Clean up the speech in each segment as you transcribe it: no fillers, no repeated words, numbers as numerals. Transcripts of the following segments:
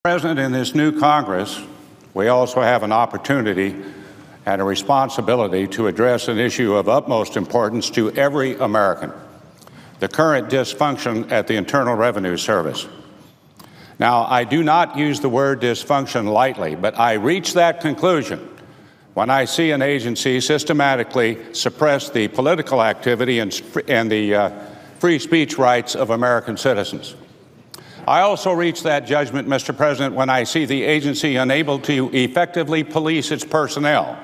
President, in this new Congress, we also have an opportunity and a responsibility to address an issue of utmost importance to every American: the current dysfunction at the Internal Revenue Service. Now, I do not use the word dysfunction lightly, but I reach that conclusion when I see an agency systematically suppress the political activity and the free speech rights of American citizens. I also reach that judgment, Mr. President, when I see the agency unable to effectively police its personnel,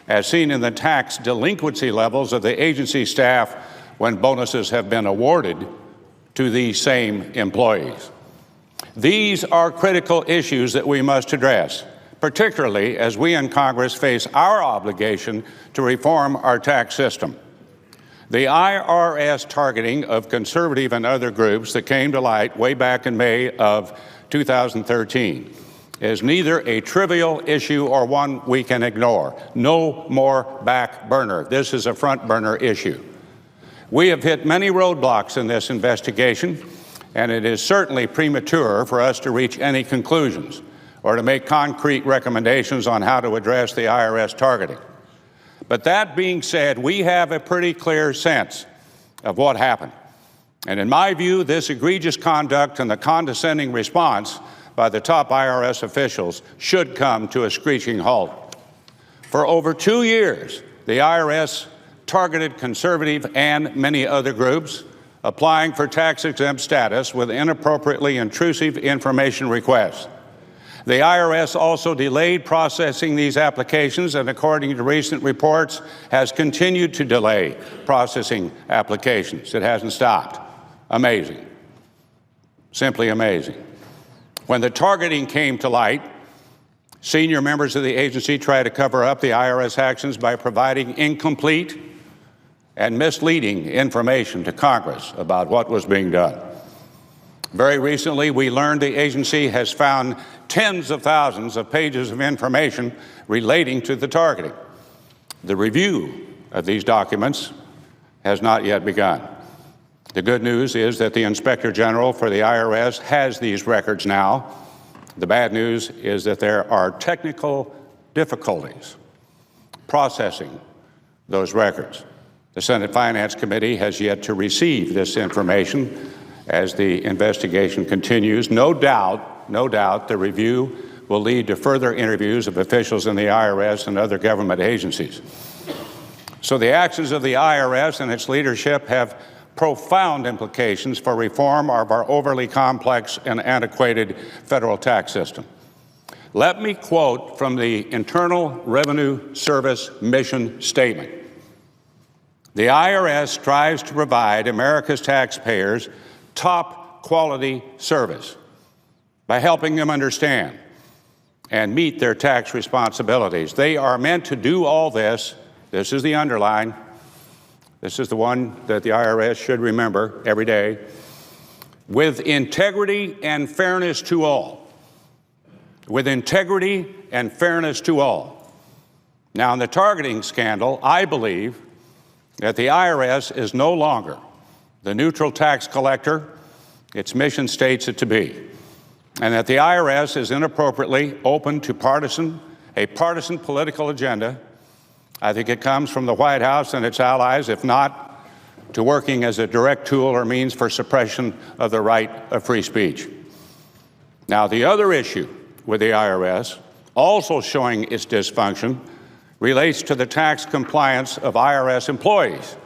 as seen in the tax delinquency levels of the agency staff when bonuses have been awarded to these same employees. These are critical issues that we must address, particularly as we in Congress face our obligation to reform our tax system. The IRS targeting of conservative and other groups that came to light way back in May of 2013 is neither a trivial issue or one we can ignore. No more back burner. This is a front burner issue. We have hit many roadblocks in this investigation, and it is certainly premature for us to reach any conclusions or to make concrete recommendations on how to address the IRS targeting. But that being said, we have a pretty clear sense of what happened. And in my view, this egregious conduct and the condescending response by the top IRS officials should come to a screeching halt. For over 2 years, the IRS targeted conservative and many other groups applying for tax-exempt status with inappropriately intrusive information requests. The IRS also delayed processing these applications and, according to recent reports, has continued to delay processing applications. It hasn't stopped. Amazing. Simply amazing. When the targeting came to light, senior members of the agency tried to cover up the IRS actions by providing incomplete and misleading information to Congress about what was being done. Very recently, we learned the agency has found tens of thousands of pages of information relating to the targeting. The review of these documents has not yet begun. The good news is that the Inspector General for the IRS has these records now. The bad news is that there are technical difficulties processing those records. The Senate Finance Committee has yet to receive this information as the investigation continues. No doubt, the review will lead to further interviews of officials in the IRS and other government agencies. So the actions of the IRS and its leadership have profound implications for reform of our overly complex and antiquated federal tax system. Let me quote from the Internal Revenue Service mission statement. The IRS strives to provide America's taxpayers top quality service by helping them understand and meet their tax responsibilities. They are meant to do all this. This is the underline. This is the one that the IRS should remember every day. With integrity and fairness to all. With integrity and fairness to all. Now, in the targeting scandal, I believe that the IRS is no longer the neutral tax collector its mission states it to be, and that the IRS is inappropriately open to a partisan political agenda. I think it comes from the White House and its allies, if not to working as a direct tool or means for suppression of the right of free speech. Now, the other issue with the IRS, also showing its dysfunction, relates to the tax compliance of IRS employees,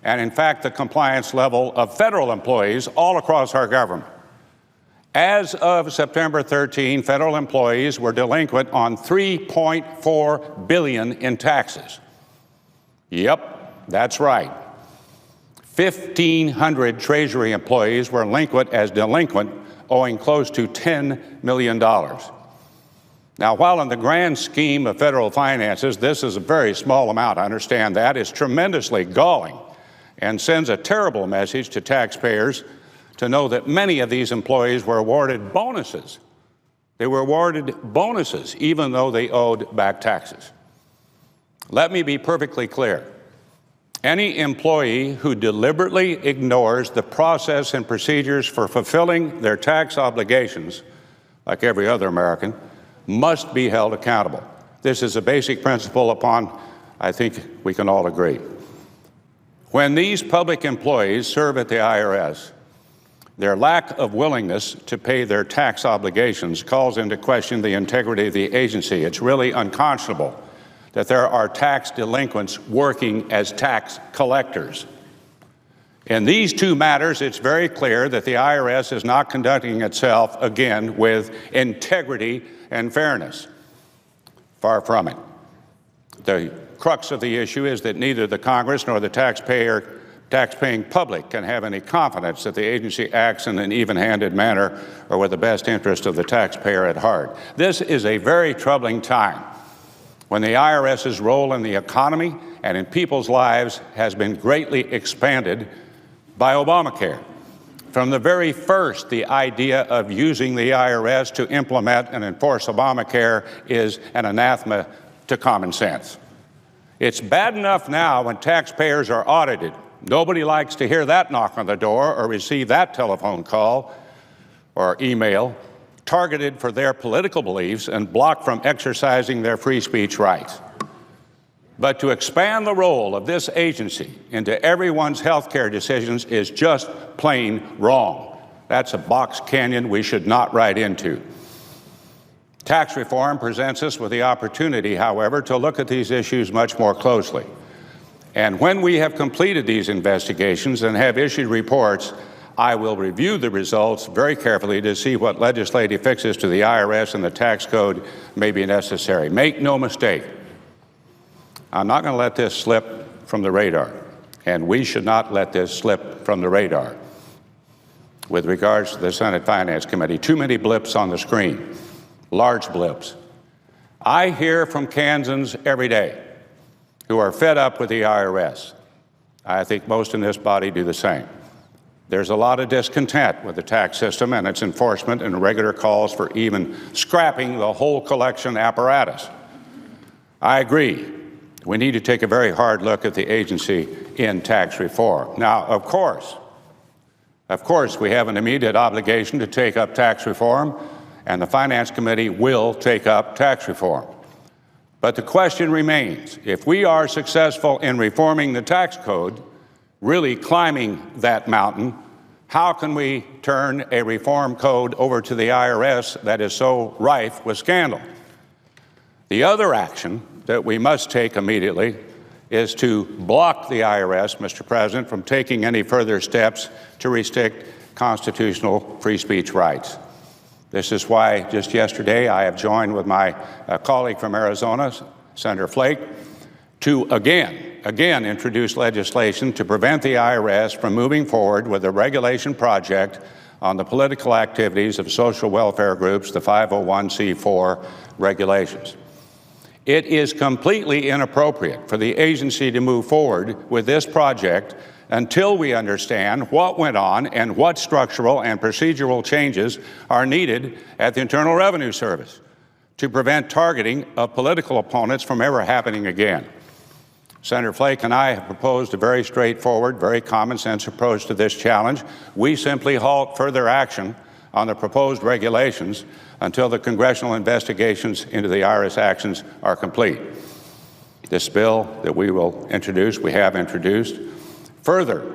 and in fact, the compliance level of federal employees all across our government. As of September 13, federal employees were delinquent on $3.4 billion in taxes. Yep, that's right. 1,500 Treasury employees were delinquent, owing close to $10 million. Now, while in the grand scheme of federal finances, this is a very small amount, I understand that, it's tremendously galling and sends a terrible message to taxpayers to know that many of these employees were awarded bonuses. They were awarded bonuses even though they owed back taxes. Let me be perfectly clear. Any employee who deliberately ignores the process and procedures for fulfilling their tax obligations like every other American, must be held accountable. This is a basic principle upon I think we can all agree. When these public employees serve at the IRS, their lack of willingness to pay their tax obligations calls into question the integrity of the agency. It's really unconscionable that there are tax delinquents working as tax collectors. In these two matters, it's very clear that the IRS is not conducting itself, again, with integrity and fairness. Far from it. The crux of the issue is that neither the Congress nor the taxpaying public can have any confidence that the agency acts in an even-handed manner or with the best interest of the taxpayer at heart. This is a very troubling time when the IRS's role in the economy and in people's lives has been greatly expanded by Obamacare. From the very first, the idea of using the IRS to implement and enforce Obamacare is an anathema to common sense. It's bad enough now when taxpayers are audited. Nobody likes to hear that knock on the door or receive that telephone call or email targeted for their political beliefs and blocked from exercising their free speech rights. But to expand the role of this agency into everyone's health care decisions is just plain wrong. That's a box canyon we should not ride into. Tax reform presents us with the opportunity, however, to look at these issues much more closely. And when we have completed these investigations and have issued reports, I will review the results very carefully to see what legislative fixes to the IRS and the tax code may be necessary. Make no mistake, I'm not going to let this slip from the radar, and we should not let this slip from the radar. With regards to the Senate Finance Committee, too many blips on the screen, large blips. I hear from Kansans every day who are fed up with the IRS. I think most in this body do the same. There's a lot of discontent with the tax system and its enforcement and regular calls for even scrapping the whole collection apparatus. I agree. We need to take a very hard look at the agency in tax reform. Now, of course, we have an immediate obligation to take up tax reform, and the Finance Committee will take up tax reform. But the question remains, if we are successful in reforming the tax code, really climbing that mountain, how can we turn a reform code over to the IRS that is so rife with scandal? The other action that we must take immediately is to block the IRS, Mr. President, from taking any further steps to restrict constitutional free speech rights. This is why just yesterday I have joined with my colleague from Arizona, Senator Flake, to again introduce legislation to prevent the IRS from moving forward with a regulation project on the political activities of social welfare groups, the 501c4 regulations. It is completely inappropriate for the agency to move forward with this project until we understand what went on and what structural and procedural changes are needed at the Internal Revenue Service to prevent targeting of political opponents from ever happening again. Senator Flake and I have proposed a very straightforward, very common sense approach to this challenge. We simply halt further action on the proposed regulations until the congressional investigations into the IRS actions are complete. This bill that we have introduced, further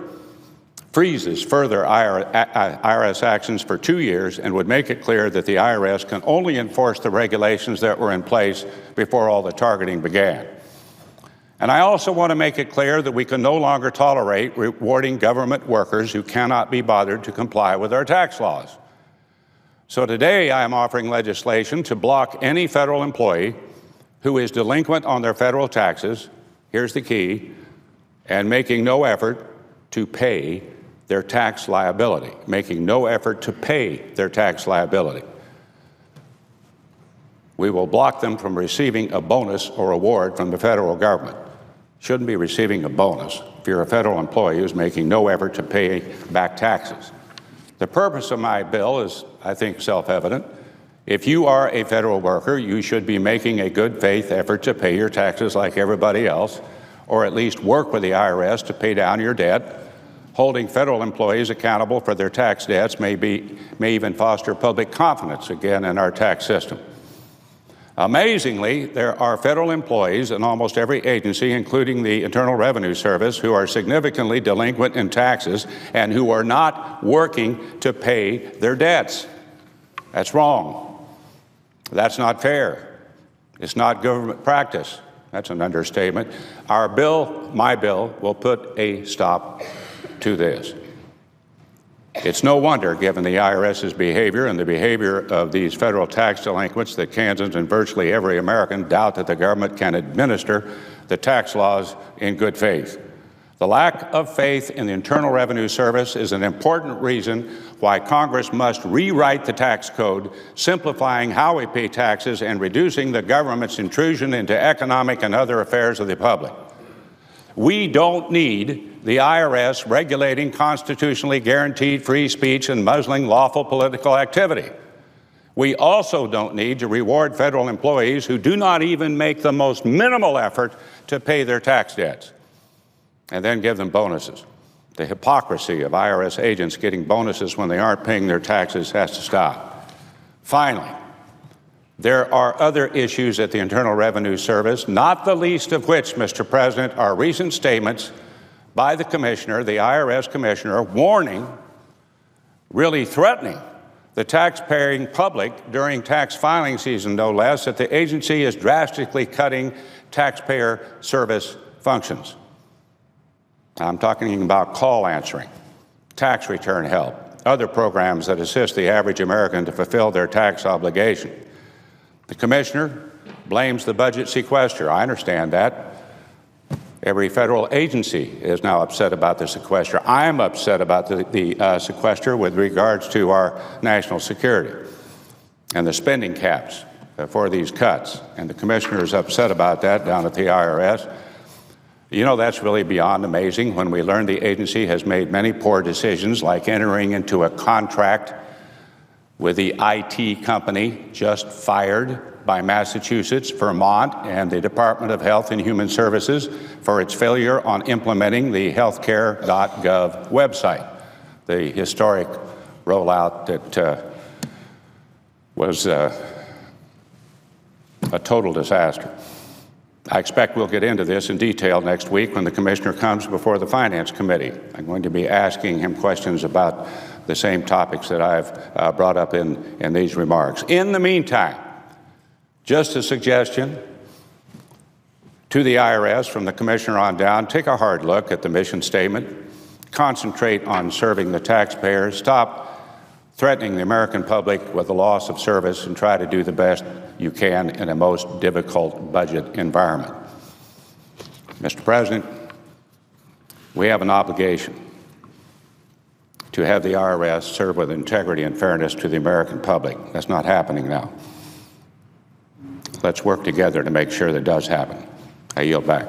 freezes further IRS actions for 2 years and would make it clear that the IRS can only enforce the regulations that were in place before all the targeting began. And I also want to make it clear that we can no longer tolerate rewarding government workers who cannot be bothered to comply with our tax laws. So today I am offering legislation to block any federal employee who is delinquent on their federal taxes, here's the key, and making no effort to pay their tax liability, We will block them from receiving a bonus or award from the federal government. Shouldn't be receiving a bonus if you're a federal employee who's making no effort to pay back taxes. The purpose of my bill is, I think, self-evident. If you are a federal worker, you should be making a good faith effort to pay your taxes like everybody else, or at least work with the IRS to pay down your debt, Holding federal employees accountable for their tax debts may even foster public confidence again in our tax system. Amazingly, there are federal employees in almost every agency, including the Internal Revenue Service, who are significantly delinquent in taxes and who are not working to pay their debts. That's wrong. That's not fair. It's not government practice. That's an understatement. Our bill, my bill, will put a stop to this. It's no wonder, given the IRS's behavior and the behavior of these federal tax delinquents, that Kansans and virtually every American doubt that the government can administer the tax laws in good faith. The lack of faith in the Internal Revenue Service is an important reason why Congress must rewrite the tax code, simplifying how we pay taxes and reducing the government's intrusion into economic and other affairs of the public. We don't need the IRS regulating constitutionally guaranteed free speech and muzzling lawful political activity. We also don't need to reward federal employees who do not even make the most minimal effort to pay their tax debts, and then give them bonuses. The hypocrisy of IRS agents getting bonuses when they aren't paying their taxes has to stop. Finally, there are other issues at the Internal Revenue Service, not the least of which, Mr. President, are recent statements by the Commissioner, the IRS Commissioner, warning, really threatening, the tax-paying public during tax filing season, no less, that the agency is drastically cutting taxpayer service functions. I'm talking about call answering, tax return help, other programs that assist the average American to fulfill their tax obligation. The Commissioner blames the budget sequester. I understand that. Every federal agency is now upset about the sequester. I am upset about the sequester with regards to our national security and the spending caps for these cuts. And the Commissioner is upset about that down at the IRS. You know, that's really beyond amazing when we learn the agency has made many poor decisions, like entering into a contract with the IT company just fired by Massachusetts, Vermont, and the Department of Health and Human Services for its failure on implementing the healthcare.gov website, the historic rollout that was a total disaster. I expect we'll get into this in detail next week when the Commissioner comes before the Finance Committee. I'm going to be asking him questions about the same topics that I've brought up in these remarks. In the meantime, just a suggestion to the IRS from the Commissioner on down, take a hard look at the mission statement, concentrate on serving the taxpayers, stop threatening the American public with the loss of service, and try to do the best you can in a most difficult budget environment. Mr. President, we have an obligation to have the IRS serve with integrity and fairness to the American public. That's not happening now. Let's work together to make sure that does happen. I yield back.